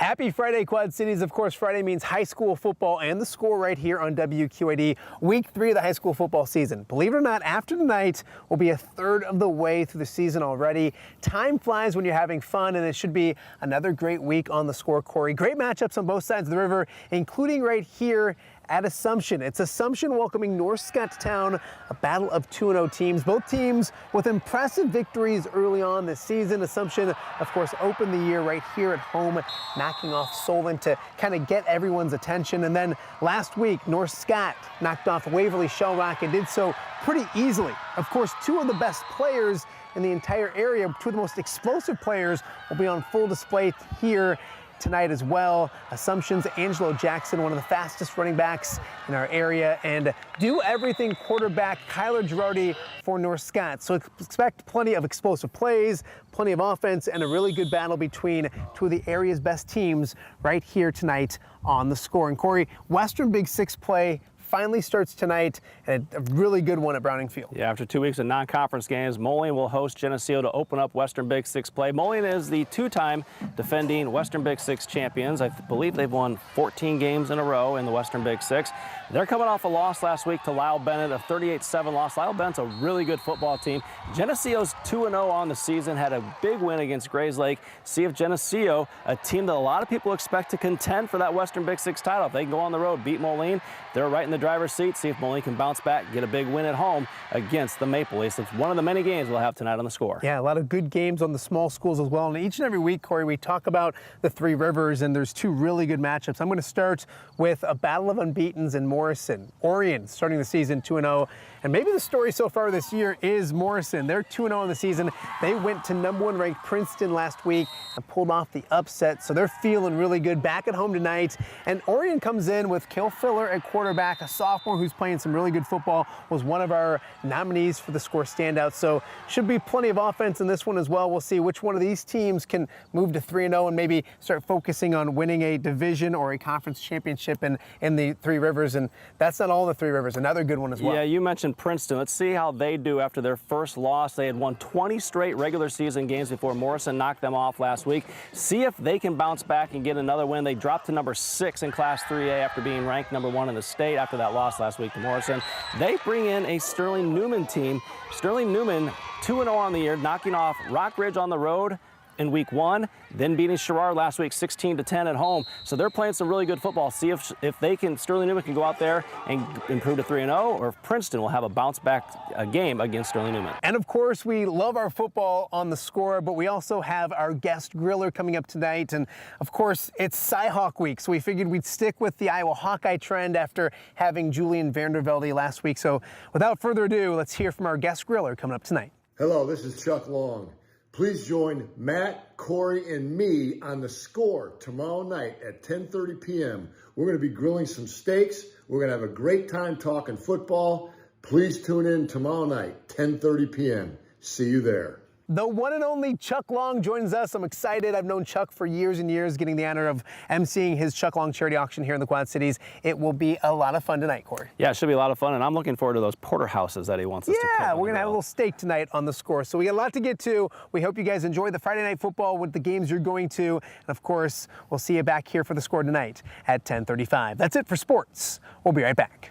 Happy Friday, Quad Cities. Of course, Friday means high school football and the score right here on WQAD. Week 3 of the high school football season. Believe it or not, after tonight, we'll be a third of the way through the season already. Time flies when you're having fun, and it should be another great week on the score, Corey. Great matchups on both sides of the river, including right here at Assumption. It's Assumption welcoming North Scotstown, a battle of 2-0 teams. Both teams with impressive victories early on this season. Assumption, of course, opened the year right here at home, knocking off Solent to kind of get everyone's attention. And then last week, North Scott knocked off Waverly Shellrock and did so pretty easily. Of course, two of the best players in the entire area, two of the most explosive players, will be on full display here tonight as well. Assumption's Angelo Jackson, one of the fastest running backs in our area, and do everything quarterback Kyler Girardi for North Scott. So expect plenty of explosive plays, plenty of offense, and a really good battle between two of the area's best teams right here tonight on the score. And Corey, Western Big Six play finally starts tonight, and a really good one at Browning Field. Yeah, after 2 weeks of non-conference games, Moline will host Geneseo to open up Western Big Six play. Moline is the two-time defending Western Big Six champions. I believe they've won 14 games in a row in the Western Big Six. They're coming off a loss last week to Lyle Bennett, a 38-7 loss. Lyle Bennett's a really good football team. Geneseo's 2-0 on the season, had a big win against Grays Lake. See if Geneseo, a team that a lot of people expect to contend for that Western Big Six title, if they can go on the road, beat Moline, they're right in the driver's seat. See if Moline can bounce back, get a big win at home against the Maple Leafs. It's one of the many games we'll have tonight on the score. Yeah, a lot of good games on the small schools as well. And each and every week, Corey, we talk about the Three Rivers, and there's two really good matchups. I'm going to start with a battle of unbeatens in Morrison. Orion starting the season 2-0. And maybe the story so far this year is Morrison. They're 2-0 in the season. They went to #1 ranked Princeton last week and pulled off the upset. So they're feeling really good back at home tonight. And Orion comes in with Cale Filler at quarterback, a sophomore who's playing some really good football, was one of our nominees for the score standout. So should be plenty of offense in this one as well. We'll see which one of these teams can move to 3-0 and maybe start focusing on winning a division or a conference championship in the Three Rivers. And that's not all the Three Rivers, another good one as well. Yeah, you mentioned Princeton. Let's see how they do after their first loss. They had won 20 straight regular season games before Morrison knocked them off last week. See if they can bounce back and get another win. They dropped to #6 in Class 3A after being ranked #1 in the state after that loss last week to Morrison. They bring in a Sterling Newman team. Sterling Newman 2-0 on the year, knocking off Rock Ridge on the road in week 1, then beating Sherrard last week 16-10 at home. So they're playing some really good football. See if they can, Sterling Newman can go out there and improve to 3-0, or if Princeton will have a bounce back game against Sterling Newman. And of course, we love our football on the score, but we also have our guest griller coming up tonight. And of course, it's Cyhawk week, so we figured we'd stick with the Iowa Hawkeye trend after having Julian Vandervelde last week. So without further ado, let's hear from our guest griller coming up tonight. Hello, this is Chuck Long. Please join Matt, Corey, and me on the score tomorrow night at 10:30 p.m. We're going to be grilling some steaks. We're going to have a great time talking football. Please tune in tomorrow night, 10:30 p.m. See you there. The one and only Chuck Long joins us. I'm excited. I've known Chuck for years and years, getting the honor of emceeing his Chuck Long charity auction here in the Quad Cities. It will be a lot of fun tonight, Corey. Yeah, it should be a lot of fun, and I'm looking forward to those porterhouses that he wants us to cook. Yeah, we're going to have a little steak tonight on the score. So we got a lot to get to. We hope you guys enjoy the Friday night football with the games you're going to. And of course, we'll see you back here for the score tonight at 10:35. That's it for sports. We'll be right back.